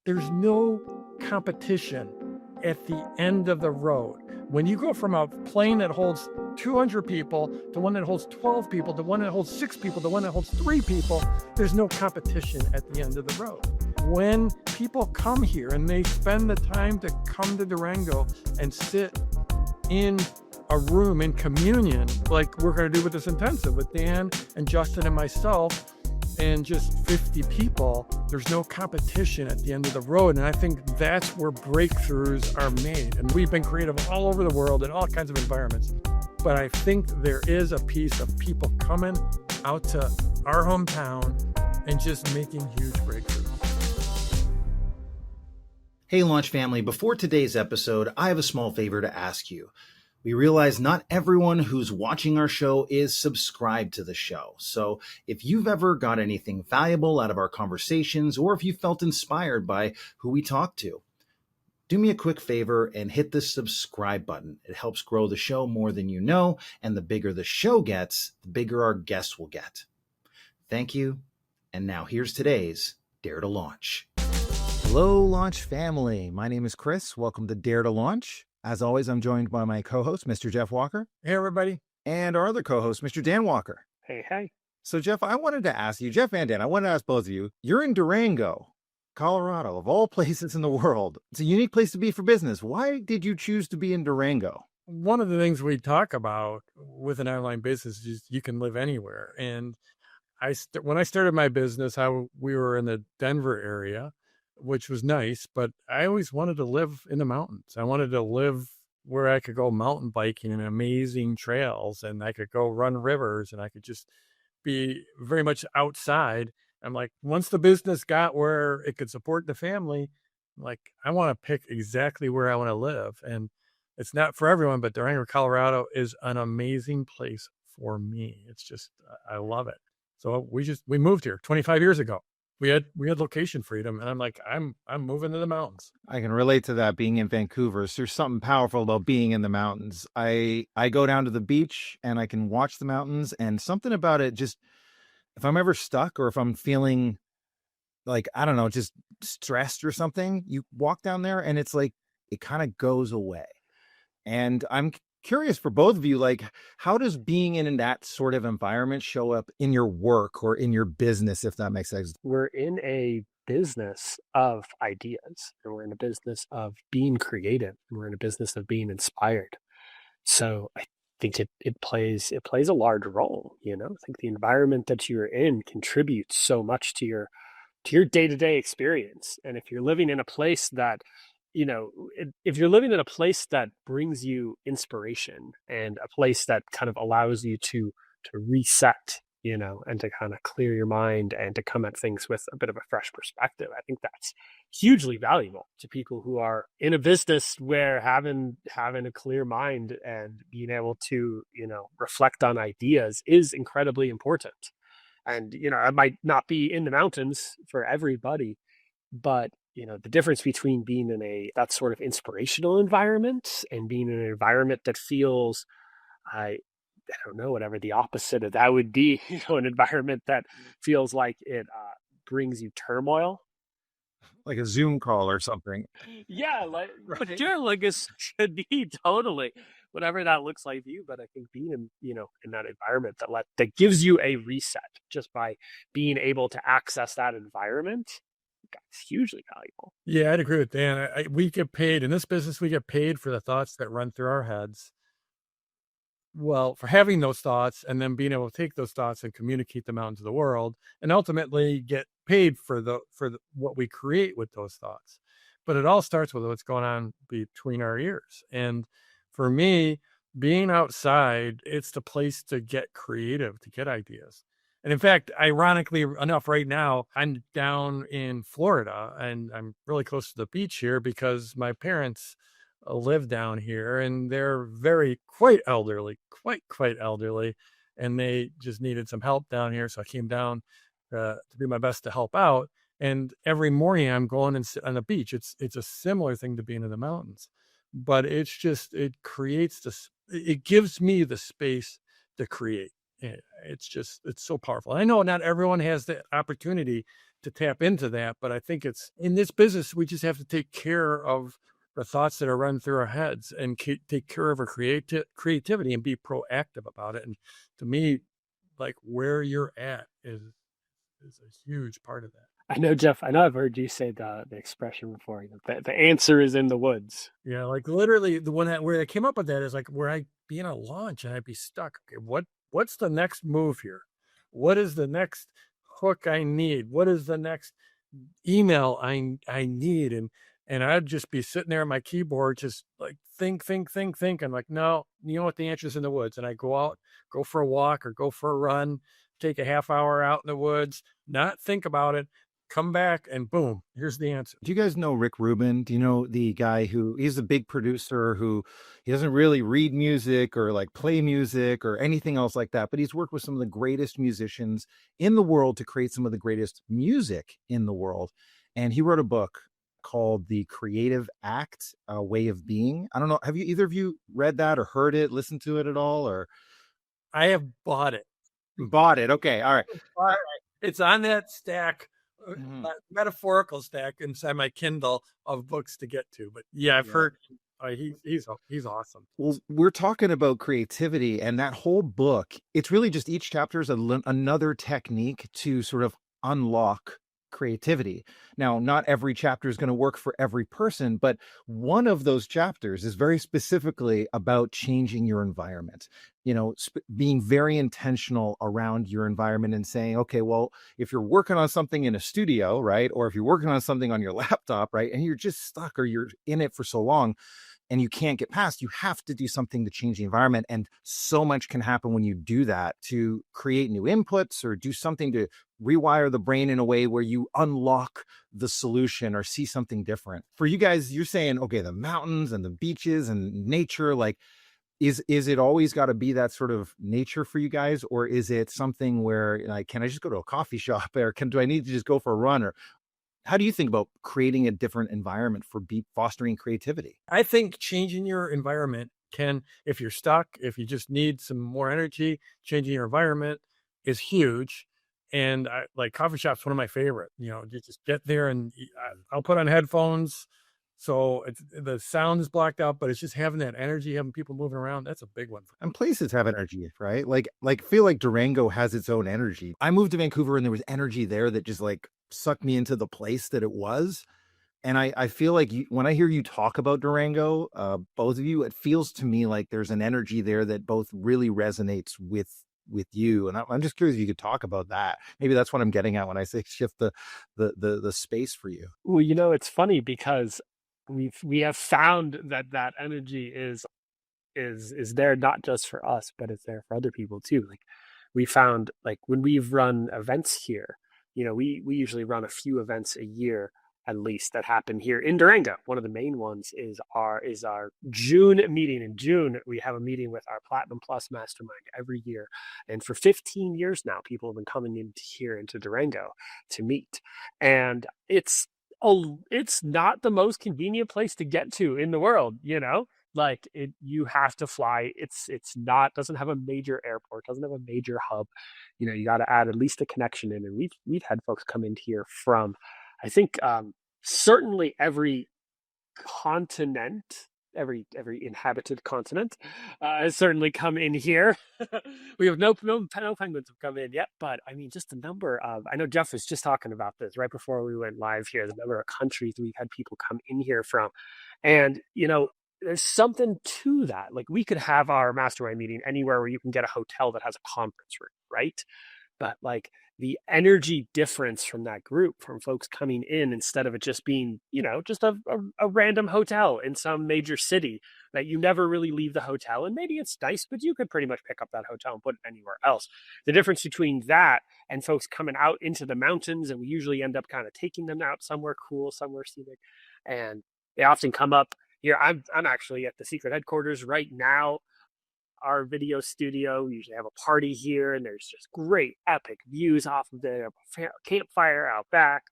there's no competition at the end of the road. When you go from a plane that holds 200 people to one that holds 12 people to one that holds 6 people to one that holds 3 people, there's no competition at the end of the road. When people come here and they spend the time to come to Durango and sit in a room in communion, like we're going to do with this intensive with Dan and Justin and myself, and just 50 people, there's no competition at the end of the road. And I think that's where breakthroughs are made. And we've been creative all over the world in all kinds of environments. But I think there is a piece of people coming out to our hometown and just making huge breakthroughs. Hey, Launch family, before today's episode, I have a small favor to ask you. We realize not everyone who's watching our show is subscribed to the show. So if you've ever got anything valuable out of our conversations, or if you felt inspired by who we talked to, do me a quick favor and hit the subscribe button. It helps grow the show more than you know, and the bigger the show gets, the bigger our guests will get. Thank you. And now here's today's Dare to Launch. Hello, Launch family. My name is Chris. Welcome to Dare to Launch. As always, I'm joined by my co-host, Mr. Jeff Walker. Hey, everybody. And our other co-host, Mr. Dan Walker. Hey, hey. So, Jeff, I wanted to ask you, Jeff and Dan, I wanted to ask both of you, you're in Durango, Colorado, of all places in the world. It's a unique place to be for business. Why did you choose to be in Durango? One of the things we talk about with an online business is you can live anywhere. And when I started my business, we were in the Denver area, which was nice, but I always wanted to live in the mountains. I wanted to live where I could go mountain biking and amazing trails, and I could go run rivers, and I could just be very much outside. I'm like, once the business got where it could support the family, I'm like, I want to pick exactly where I want to live. And it's not for everyone, but Durango, Colorado is an amazing place for me. It's just, I love it. So we moved here 25 years ago. We had location freedom, and I'm like, I'm moving to the mountains. I can relate to that being in Vancouver. So there's something powerful about being in the mountains. I go down to the beach and I can watch the mountains, and something about it, just if I'm ever stuck or if I'm feeling like, I don't know, just stressed or something, you walk down there and it's like, it kind of goes away. And I'm curious for both of you, like, how does being in that sort of environment show up in your work or in your business, if that makes sense? We're in a business of ideas, and we're in a business of being creative, and we're in a business of being inspired. So I think it plays a large role. I think the environment that you're in contributes so much to your day-to-day experience. And if you're living in a place that if you're living in a place that brings you inspiration, and a place that kind of allows you to reset, and to kind of clear your mind and to come at things with a bit of a fresh perspective, I think that's hugely valuable to people who are in a business where having a clear mind and being able to, reflect on ideas is incredibly important. And, it might not be in the mountains for everybody, but the difference between being in that sort of inspirational environment and being in an environment that feels, I don't know, whatever the opposite of that would be, an environment that feels like it brings you turmoil. Like a Zoom call or something. Yeah, like, Right. but sure, like it should be totally whatever that looks like for you. But I think being in that environment that gives you a reset just by being able to access that environment, it's hugely valuable. Yeah, I'd agree with Dan. We get paid in this business. We get paid for the thoughts that run through our heads. Well, for having those thoughts and then being able to take those thoughts and communicate them out into the world, and ultimately get paid for what we create with those thoughts. But it all starts with what's going on between our ears. And for me, being outside, it's the place to get creative, to get ideas. And in fact, ironically enough, right now, I'm down in Florida, and I'm really close to the beach here because my parents live down here, and they're quite elderly, and they just needed some help down here. So I came down to do my best to help out. And every morning I'm going and sit on the beach. It's a similar thing to being in the mountains, but it gives me the space to create. It's so powerful. I know not everyone has the opportunity to tap into that. But I think it's in this business, we just have to take care of the thoughts that are running through our heads and take care of our creativity and be proactive about it. And to me, like where you're at is a huge part of that. I know, Jeff. I know I've heard you say the expression before. The answer is in the woods. Yeah, like literally the one that where I came up with that is like where I'd be in a launch and I'd be stuck. Okay, what's the next move here? What is the next hook I need? What is the next email I need? And I'd just be sitting there on my keyboard, just like think. I'm like, no, you know what? The answer is in the woods. And I go out, go for a walk or go for a run, take a half hour out in the woods, not think about it, come back, and boom, here's the answer. Do you guys know Rick Rubin? Do you know the guy who he's a big producer who he doesn't really read music or like play music or anything else like that, but he's worked with some of the greatest musicians in the world to create some of the greatest music in the world. And he wrote a book called The Creative Act, A Way of Being. I don't know. Have you either of you read that or heard it, listened to it at all, or I have bought it. bought it? Okay. All right. It's on that stack, metaphorical stack inside my Kindle of books to get to. But yeah, I've heard he's awesome. Well, we're talking about creativity, and that whole book, it's really just each chapter is another technique to sort of unlock creativity. Now, not every chapter is going to work for every person, but one of those chapters is very specifically about changing your environment, being very intentional around your environment and saying, okay, well, if you're working on something in a studio, right, or if you're working on something on your laptop, right, and you're just stuck or you're in it for so long and you can't get past, you have to do something to change the environment. And so much can happen when you do that to create new inputs or do something to rewire the brain in a way where you unlock the solution or see something different. For you guys, you're saying, okay, the mountains and the beaches and nature, like, is it always got to be that sort of nature for you guys? Or is it something where, like, can I just go to a coffee shop, or do I need to just go for a run? Or how do you think about creating a different environment for fostering creativity? I think changing your environment can, if you're stuck, if you just need some more energy, changing your environment is huge. And like coffee shops, one of my favorite. You just get there and I'll put on headphones, so the sound is blocked out, but it's just having that energy, having people moving around. That's a big one. And places have energy, right? Like feel like Durango has its own energy. I moved to Vancouver and there was energy there that just like sucked me into the place that it was. And I feel like when I hear you talk about Durango, both of you, it feels to me like there's an energy there that both really resonates with you. And I'm just curious if you could talk about that. Maybe that's what I'm getting at when I say shift the space for you. Well, it's funny because we have found that energy is there not just for us, but it's there for other people too. Like we found, like when we've run events here, we usually run a few events a year at least that happen here in Durango. One of the main ones is our June meeting. In June, we have a meeting with our Platinum Plus Mastermind every year. And for 15 years now, people have been coming into Durango to meet. And it's not the most convenient place to get to in the world, like you have to fly. It's not, doesn't have a major airport, doesn't have a major hub. You got to add at least a connection in. And we've had folks come in here from, I think, certainly every continent, every inhabited continent has certainly come in here. We have no penguins have come in yet, but I mean, just the number of, I know Jeff was just talking about this right before we went live here, the number of countries we've had people come in here from. And, there's something to that. Like we could have our mastermind meeting anywhere where you can get a hotel that has a conference room, right? But like the energy difference from that group, from folks coming in, instead of it just being, just a random hotel in some major city that you never really leave the hotel. And maybe it's nice, but you could pretty much pick up that hotel and put it anywhere else. The difference between that and folks coming out into the mountains, and we usually end up kind of taking them out somewhere cool, somewhere scenic. And they often come up here. I'm actually at the secret headquarters right now. Our video studio, we usually have a party here, and there's just great epic views off of the campfire out back,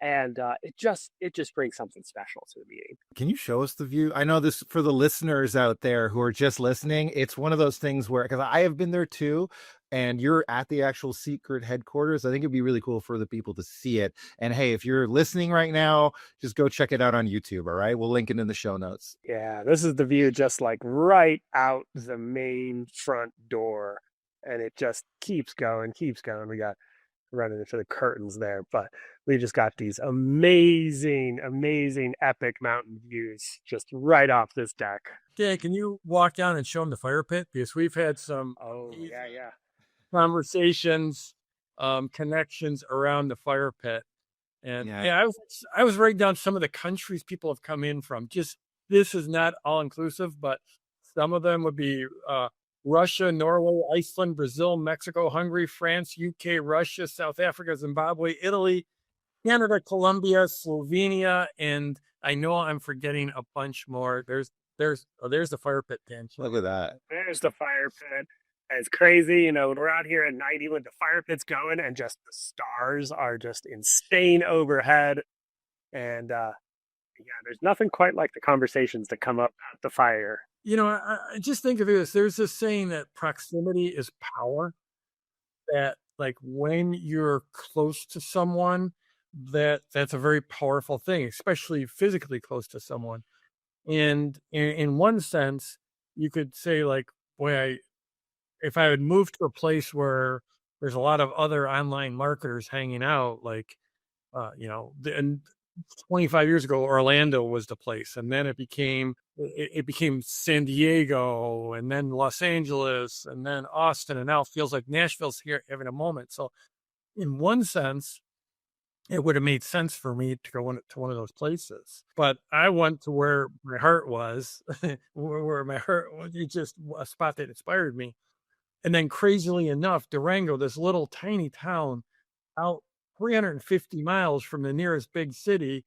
and it just brings something special to the meeting. Can you show us the view? I know this for the listeners out there who are just listening, it's one of those things where, because I have been there too, and you're at the actual secret headquarters, I think it'd be really cool for the people to see it. And hey, if you're listening right now, just go check it out on YouTube. All right, we'll link it in the show notes. Yeah, this is the view just like right out the main front door. And it just keeps going, keeps going. We got running into the curtains there, but we just got these amazing, amazing, epic mountain views just right off this deck. Dan, can you walk down and show them the fire pit? Because we've had some Oh, yeah. conversations, connections around the fire pit. And Yeah. yeah, I was writing down some of the countries people have come in from. Just this is not all inclusive, but some of them would be Russia, Norway, Iceland, Brazil, Mexico, Hungary, France, UK, Russia, South Africa, Zimbabwe, Italy, Canada, Colombia, Slovenia, and I know I'm forgetting a bunch more. There's the fire pit, Dan. Look at that. There's the fire pit. It's crazy, you know, when we're out here at night, even the fire pit's going and just the stars are just insane overhead. And yeah, there's nothing quite like the conversations that come up at the fire. You know, I just think of this. There's this saying that proximity is power. That like when you're close to someone, that's a very powerful thing, especially physically close to someone. And in one sense, you could say like, boy, if I would move to a place where there's a lot of other online marketers hanging out, like, and 25 years ago, Orlando was the place. And then it became San Diego and then Los Angeles and then Austin. And now it feels like Nashville's here having a moment. So in one sense, it would have made sense for me to go to one of those places. But I went to where my heart was, where my heart was just a spot that inspired me. And then crazily enough, Durango, this little tiny town out 350 miles from the nearest big city,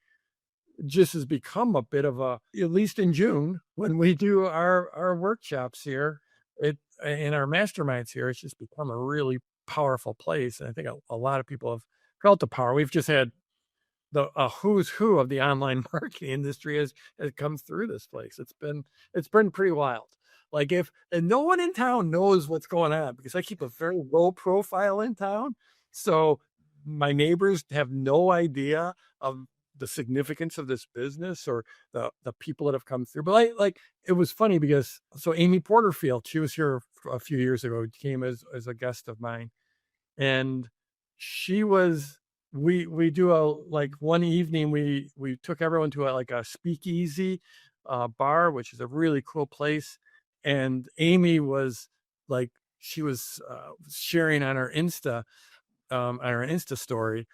just has become a bit of a, at least in June, when we do our workshops here, in our masterminds here, it's just become a really powerful place. And I think a lot of people have felt the power. We've just had a who's who of the online marketing industry has come through this place. It's been pretty wild. Like and no one in town knows what's going on because I keep a very low profile in town. So my neighbors have no idea of the significance of this business or the people that have come through. But like it was funny because so Amy Porterfield, she was here a few years ago, came as a guest of mine. And she was we do a like one evening we took everyone to a speakeasy bar, which is a really cool place. And Amy was like, she was sharing on her Insta story,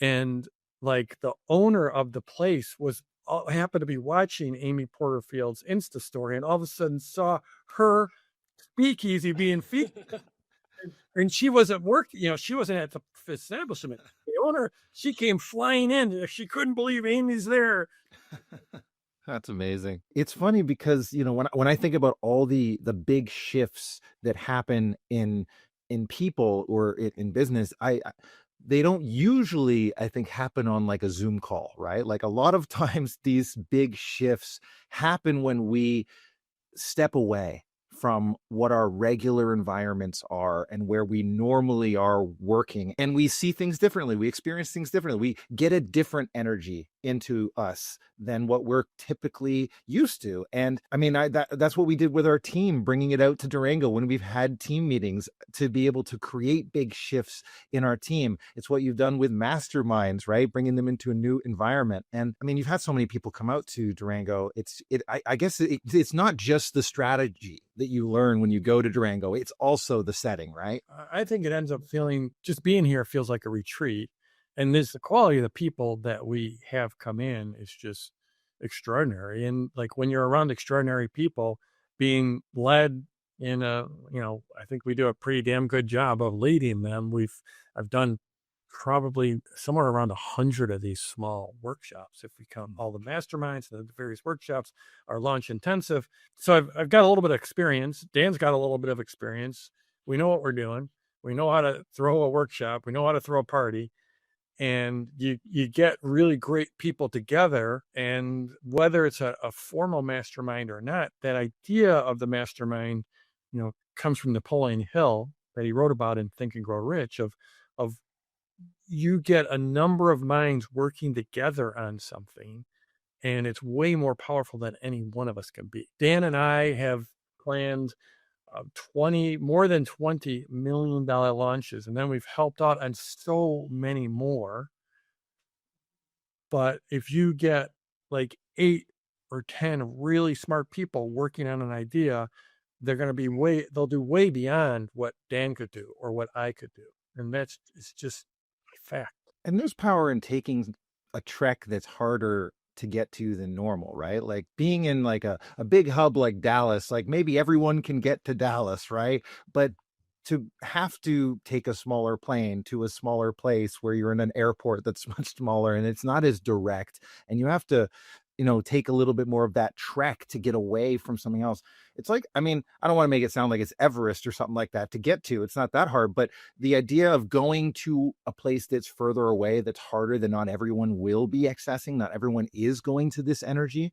and like the owner of the place was happened to be watching Amy Porterfield's Insta story, and all of a sudden saw her speakeasy being featured. And she wasn't working, she wasn't at the establishment. The owner, she came flying in. She couldn't believe Amy's there. That's amazing. It's funny because, when I think about all the big shifts that happen in people or in business, they don't usually, I think, happen on like a Zoom call, right? Like a lot of times these big shifts happen when we step away from what our regular environments are and where we normally are working, and we see things differently, we experience things differently, we get a different energy into us than what we're typically used to. And I mean, that's what we did with our team, bringing it out to Durango when we've had team meetings to be able to create big shifts in our team. It's what you've done with masterminds, right? Bringing them into a new environment. And I mean, you've had so many people come out to Durango. I guess it's not just the strategy that you learn when you go to Durango, it's also the setting, right? I think it ends up feeling, just being here feels like a retreat. And the quality of the people that we have come in is just extraordinary. And like when you're around extraordinary people being led in I think we do a pretty damn good job of leading them. I've done probably somewhere around 100 of these small workshops, if we count all the masterminds and the various workshops, our launch intensive. So I've got a little bit of experience. Dan's got a little bit of experience. We know what we're doing. We know how to throw a workshop. We know how to throw a party. And you get really great people together, and whether it's a formal mastermind or not, that idea of the mastermind, comes from Napoleon Hill, that he wrote about in Think and Grow Rich of you get a number of minds working together on something, and it's way more powerful than any one of us can be. Dan and I have planned 20 more than $20 million launches, and then we've helped out on so many more. But if you get like 8 or 10 really smart people working on an idea, they'll do way beyond what Dan could do or what I could do. And it's just fact. And there's power in taking a trek that's harder to get to than normal, right? Like being in like a big hub like Dallas, like maybe everyone can get to Dallas, right? But to have to take a smaller plane to a smaller place where you're in an airport that's much smaller and it's not as direct, and you have to, take a little bit more of that trek to get away from something else. It's like, I mean, I don't want to make it sound like it's Everest or something like that to get to. It's not that hard, but the idea of going to a place that's further away, that's harder, that not everyone will be accessing, not everyone is going to this energy.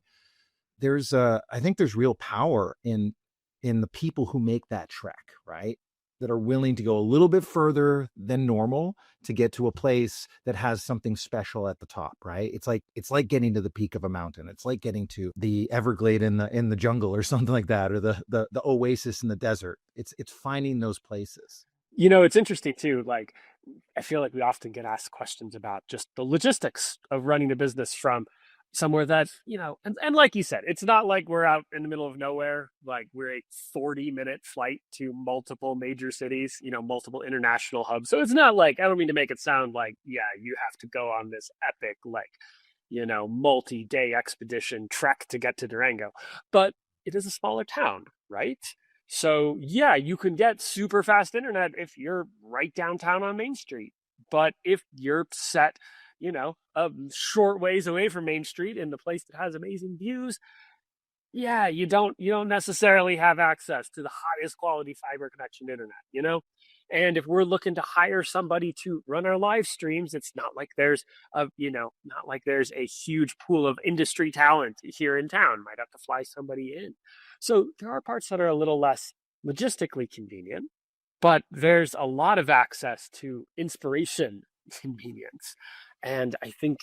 I think there's real power in the people who make that trek, right? That are willing to go a little bit further than normal to get to a place that has something special at the top, right? It's like getting to the peak of a mountain. It's like getting to the Everglade in the jungle or something like that, or the oasis in the desert. It's finding those places. It's interesting too. Like, I feel like we often get asked questions about just the logistics of running a business from somewhere that, and like you said, it's not like we're out in the middle of nowhere. Like, we're a 40-minute flight to multiple major cities, multiple international hubs. So it's not like, I don't mean to make it sound like, yeah, you have to go on this epic, like, multi-day expedition trek to get to Durango, but it is a smaller town, right? So yeah, you can get super fast internet if you're right downtown on Main Street. But if you're set, a short ways away from Main Street in the place that has amazing views, yeah, you don't necessarily have access to the highest quality fiber connection internet. And if we're looking to hire somebody to run our live streams, it's not like there's a huge pool of industry talent here in town. Might have to fly somebody in. So there are parts that are a little less logistically convenient, but there's a lot of access to inspiration convenience. And I think,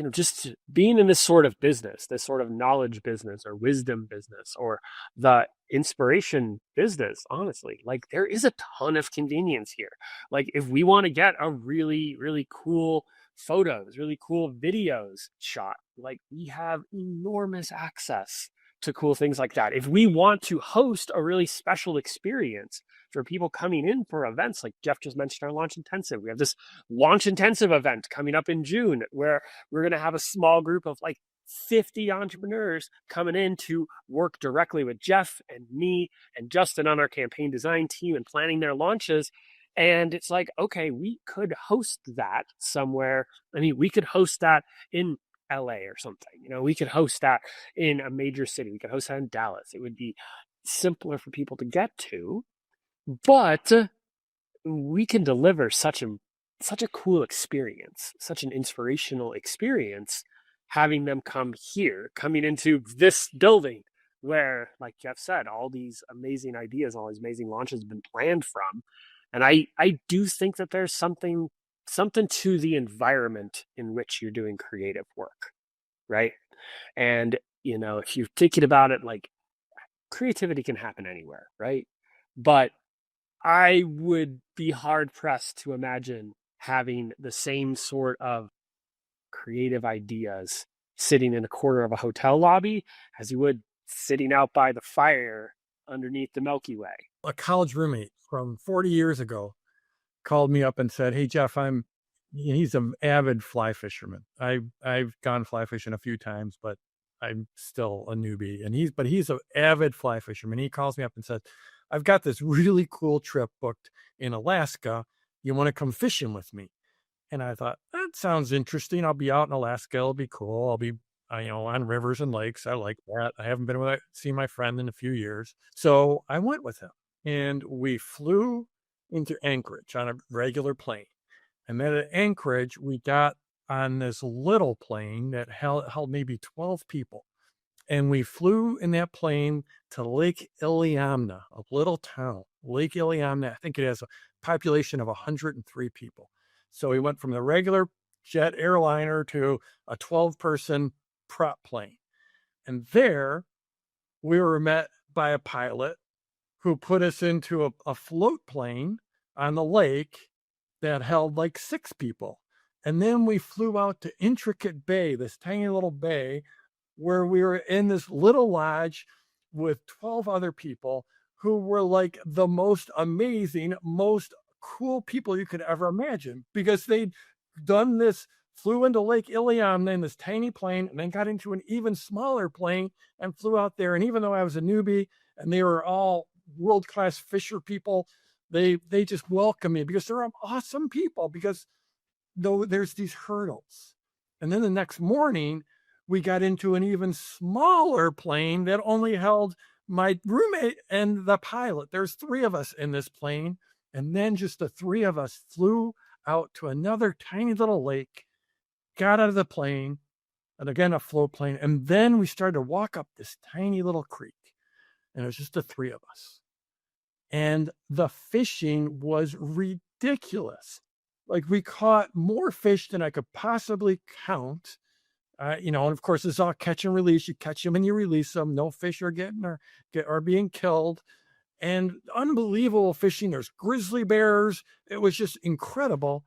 just being in this sort of business, this sort of knowledge business or wisdom business or the inspiration business, honestly, like, there is a ton of convenience here. Like, if we want to get a really, really cool photos, really cool videos shot, like, we have enormous access to cool things like that. If we want to host a really special experience for people coming in for events, like Jeff just mentioned, our Launch Intensive. We have this Launch Intensive event coming up in June where we're going to have a small group of like 50 entrepreneurs coming in to work directly with Jeff and me and Justin on our campaign design team and planning their launches. And it's like, okay, we could host that somewhere. I mean, we could host that in LA or something. We could host that in a major city. We could host that in Dallas. It would be simpler for people to get to, but we can deliver such a cool experience, such an inspirational experience, having them coming into this building where, like Jeff said, all these amazing ideas, all these amazing launches have been planned from. And I do think that there's something to the environment in which you're doing creative work, right? And, if you're thinking about it, like, creativity can happen anywhere, right? But I would be hard pressed to imagine having the same sort of creative ideas sitting in a corner of a hotel lobby as you would sitting out by the fire underneath the Milky Way. A college roommate from 40 years ago called me up and said, "Hey, Jeff, he's an avid fly fisherman. I've gone fly fishing a few times, but I'm still a newbie. And he's an avid fly fisherman. He calls me up and says, I've got this really cool trip booked in Alaska. You want to come fishing with me?" And I thought, that sounds interesting. I'll be out in Alaska. It'll be cool. I'll be, on rivers and lakes. I like that. I haven't been see my friend in a few years. So I went with him and we flew into Anchorage on a regular plane. And then at Anchorage, we got on this little plane that held maybe 12 people. And we flew in that plane to Lake Iliamna, a little town. Lake Iliamna, I think it has a population of 103 people. So we went from the regular jet airliner to a 12-person prop plane. And there we were met by a pilot who put us into a float plane on the lake that held like 6 people. And then we flew out to Intricate Bay, this tiny little bay, where we were in this little lodge with 12 other people who were like the most amazing, most cool people you could ever imagine, because they'd done this, flew into Lake Iliamna in this tiny plane, and then got into an even smaller plane and flew out there. And even though I was a newbie and they were all world-class fisher people, they just welcomed me because they're awesome people, because though there's these hurdles. And then the next morning, we got into an even smaller plane that only held my roommate and the pilot. There's 3 of us in this plane. And then just the 3 of us flew out to another tiny little lake, got out of the plane, and again, a float plane. And then we started to walk up this tiny little creek. And it was just the 3 of us. And the fishing was ridiculous. Like, we caught more fish than I could possibly count. And of course, it's all catch and release. You catch them and you release them. No fish are are being killed. And unbelievable fishing. There's grizzly bears. It was just incredible.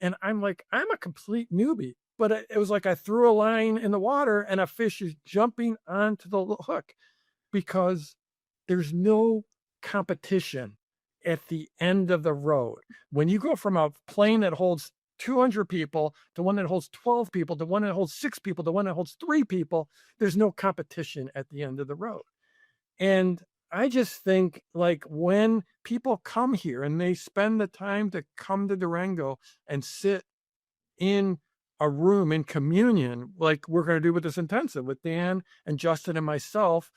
And I'm like, I'm a complete newbie. But it was like I threw a line in the water and a fish is jumping onto the hook, because there's no competition at the end of the road. When you go from a plane that holds 200 people to one that holds 12 people to one that holds 6 people to one that holds 3 people, there's no competition at the end of the road. And I just think, like, when people come here and they spend the time to come to Durango and sit in a room in communion, like we're going to do with this intensive with Dan and Justin and myself,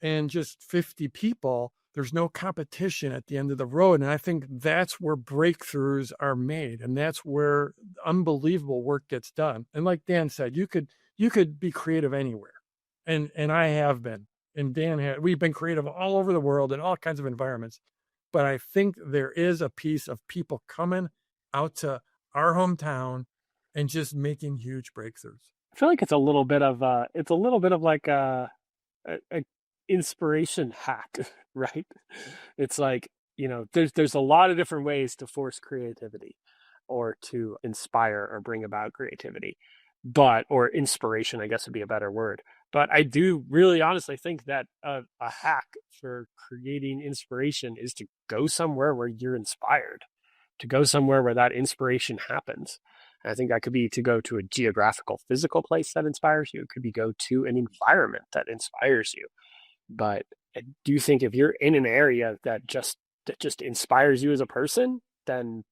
and just 50 people, there's no competition at the end of the road. And I think that's where breakthroughs are made. And that's where unbelievable work gets done. And like Dan said, you could be creative anywhere. And I have been, and we've been creative all over the world in all kinds of environments. But I think there is a piece of people coming out to our hometown and just making huge breakthroughs. I feel like it's a little bit of like a inspiration hack, right? It's like, there's a lot of different ways to force creativity or to inspire or bring about creativity, or inspiration, I guess would be a better word. But I do really honestly think that a hack for creating inspiration is to go somewhere where you're inspired, to go somewhere where that inspiration happens. And I think that could be to go to a geographical, physical place that inspires you. It could be go to an environment that inspires you. But I do think if you're in an area that just inspires you as a person, then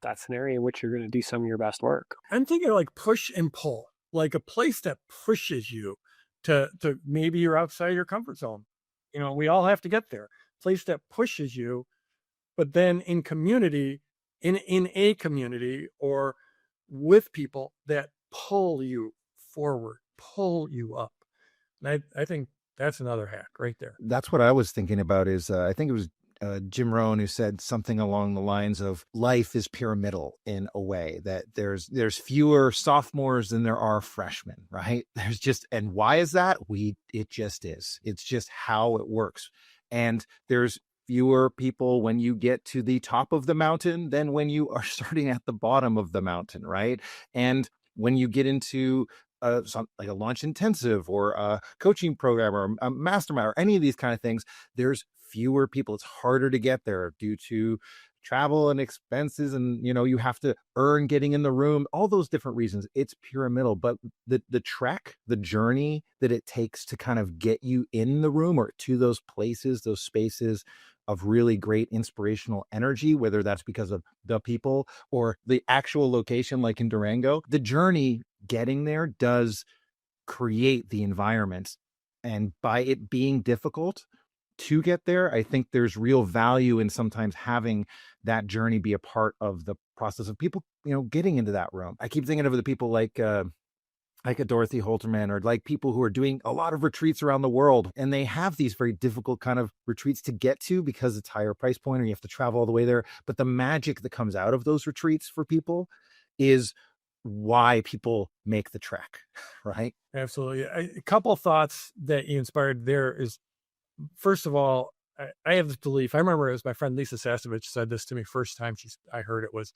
that's an area in which you're going to do some of your best work. I'm thinking like push and pull, like a place that pushes you to maybe you're outside your comfort zone. We all have to get there. Place that pushes you, but then in community, in a community or with people that pull you forward, pull you up. And I think that's another hack right there. That's what I was thinking about is I think it was Jim Rohn who said something along the lines of life is pyramidal in a way, that there's fewer sophomores than there are freshmen, right? And why is that? It just is. It's just how it works. And there's fewer people when you get to the top of the mountain than when you are starting at the bottom of the mountain, right? And when you get into like a launch intensive or a coaching program or a mastermind or any of these kind of things, there's fewer people. It's harder to get there due to travel and expenses, and you have to earn getting in the room, all those different reasons. It's pyramidal, but the trek, the journey that it takes to kind of get you in the room or to those places, those spaces of really great inspirational energy, whether that's because of the people or the actual location, like in Durango, the journey getting there does create the environment. And by it being difficult to get there, I think there's real value in sometimes having that journey be a part of the process of people, getting into that room. I keep thinking of the people like like a Dorothy Holterman, or like people who are doing a lot of retreats around the world, and they have these very difficult kind of retreats to get to because it's higher price point or you have to travel all the way there. But the magic that comes out of those retreats for people is why people make the trek, right? Absolutely. A couple of thoughts that you inspired there is, first of all, I have this belief. I remember it was my friend Lisa Sasevich said this to me first time I heard it, was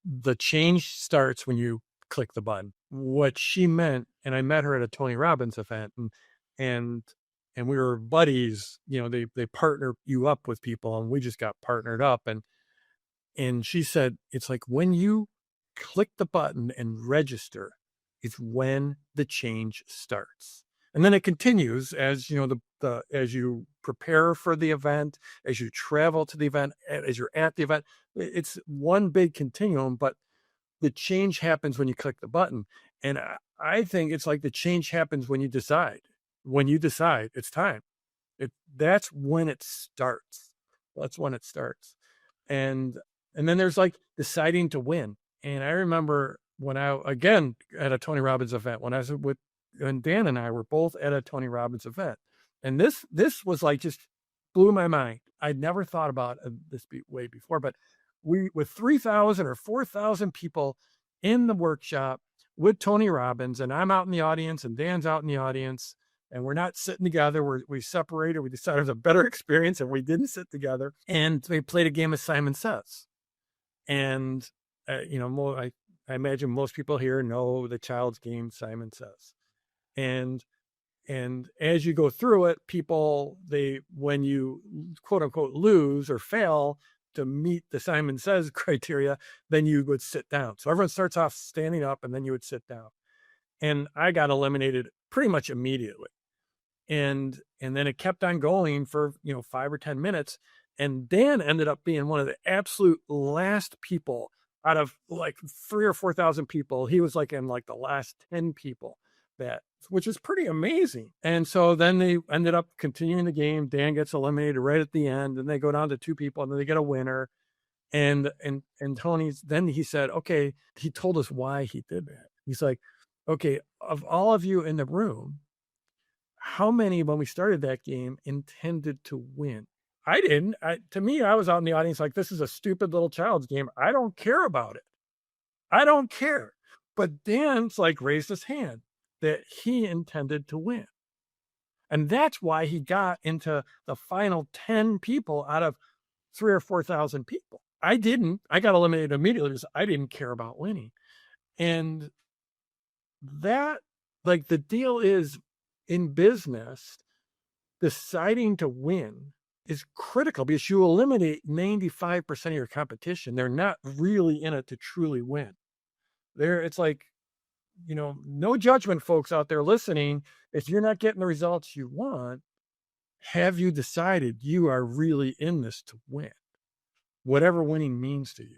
the change starts when you click the button. What she meant, and I met her at a Tony Robbins event, and we were buddies. They partner you up with people, and we just got partnered up. And she said it's like when you click the button and register, it's when the change starts. And then it continues as as you prepare for the event, as you travel to the event, as you're at the event. It's one big continuum, but the change happens when you click the button. And I think it's like the change happens when you decide. When you decide it's time, that's when it starts. That's when it starts. And then there's like deciding to win. And I remember when again at a Tony Robbins event, when Dan and I were both at a Tony Robbins event, and this was like just blew my mind. I'd never thought about this way before, but we, with 3,000 or 4,000 people in the workshop with Tony Robbins, and I'm out in the audience and Dan's out in the audience, and we're not sitting together. We separated. We decided it was a better experience if we didn't sit together. And we played a game of Simon Says. And, I imagine most people here know the child's game, Simon Says. And as you go through it, people, when you quote unquote lose or fail to meet the Simon Says criteria, then you would sit down. So everyone starts off standing up and then you would sit down. And I got eliminated pretty much immediately. And then it kept on going for 5 or 10 minutes, and Dan ended up being one of the absolute last people out of like 3,000 or 4,000 people. He was like in like the last 10 people, which is pretty amazing. And so then they ended up continuing the game. Dan gets eliminated right at the end, and they go down to 2 people, and then they get a winner. And then he said, okay, he told us why he did that. He's like, okay, of all of you in the room, how many, when we started that game, intended to win? I didn't. To me, I was out in the audience like, this is a stupid little child's game. I don't care about it. I don't care. But Dan's like raised his hand that he intended to win. And that's why he got into the final 10 people out of 3,000 or 4,000 people. I didn't. I got eliminated immediately because I didn't care about winning. And that, like, the deal is, in business, deciding to win is critical because you eliminate 95% of your competition. They're not really in it to truly win. It's like, no judgment, folks out there listening. If you're not getting the results you want, have you decided you are really in this to win? Whatever winning means to you.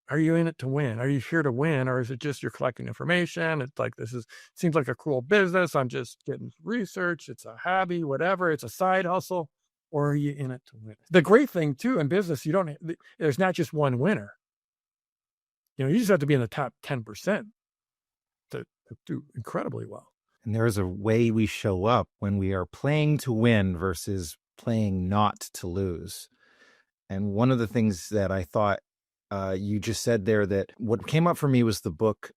Are you in it to win? Are you here to win? Or is it just you're collecting information? It's like, seems like a cool business. I'm just getting research. It's a hobby, whatever. It's a side hustle. Or are you in it to win? The great thing too, in business, there's not just one winner. You just have to be in the top 10% to do incredibly well. And there is a way we show up when we are playing to win versus playing not to lose. And one of the things that I thought you just said there, that what came up for me was the book,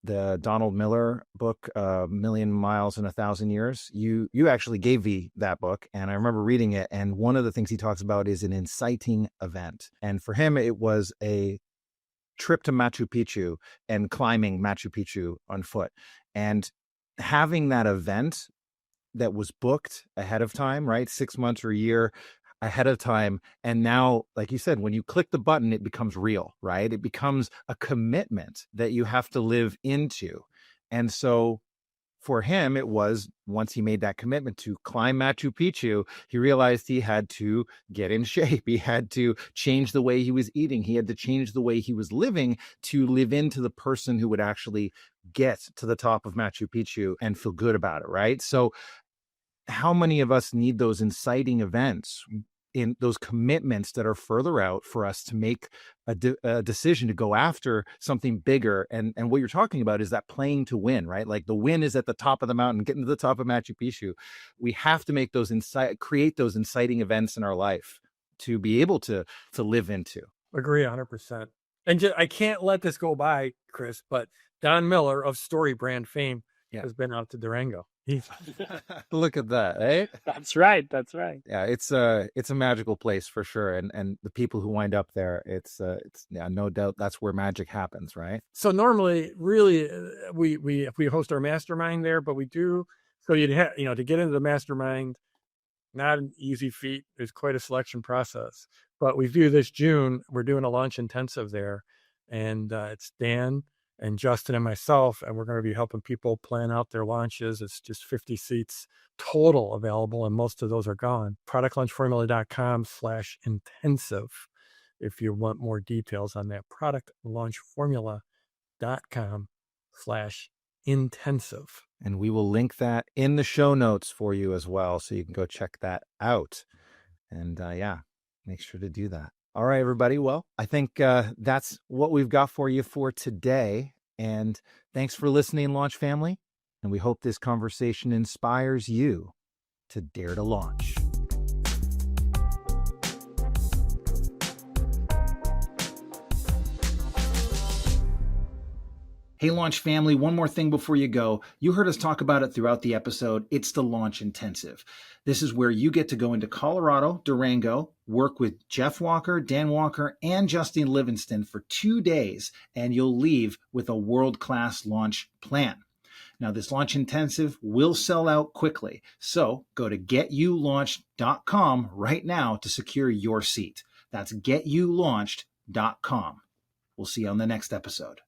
the Donald Miller book, Million Miles in 1,000 Years. You actually gave me that book, and I remember reading it. And one of the things he talks about is an inciting event. And for him, it was a trip to Machu Picchu and climbing Machu Picchu on foot. And having that event that was booked ahead of time, right? 6 months or a year ahead of time. And now, like you said, when you click the button, it becomes real, right? It becomes a commitment that you have to live into. And so for him, it was, once he made that commitment to climb Machu Picchu, he realized he had to get in shape. He had to change the way he was eating. He had to change the way he was living to live into the person who would actually get to the top of Machu Picchu and feel good about it, right? So how many of us need those inciting events in those commitments that are further out for us to make a decision to go after something bigger. And what you're talking about is that playing to win, right? Like the win is at the top of the mountain, getting to the top of Machu Picchu. We have to make those create those inciting events in our life to be able to live into. Agree 100%. And I can't let this go by, Chris, but Don Miller of Story Brand fame has been out to Durango. Look at that, eh? That's right. That's right. Yeah, it's a magical place for sure, and the people who wind up there, it's no doubt that's where magic happens, right? So normally, really, we host our mastermind there, but we do so you'd have to get into the mastermind, not an easy feat. It's quite a selection process, but we do this June. We're doing a launch intensive there, and it's Dan and Justin and myself, and we're going to be helping people plan out their launches. It's just 50 seats total available, and most of those are gone. productlaunchformula.com/intensive if you want more details on that. productlaunchformula.com/intensive. And we will link that in the show notes for you as well, so you can go check that out. And make sure to do that. All right, everybody. Well, I think that's what we've got for you for today. And thanks for listening, Launch Family. And we hope this conversation inspires you to dare to launch. Hey, Launch Family, one more thing before you go. You heard us talk about it throughout the episode. It's the Launch Intensive. This is where you get to go into Colorado, Durango, work with Jeff Walker, Dan Walker, and Justine Livingston for 2 days, and you'll leave with a world-class launch plan. Now, this Launch Intensive will sell out quickly, so go to getyouLaunched.com right now to secure your seat. That's getyouLaunched.com. We'll see you on the next episode.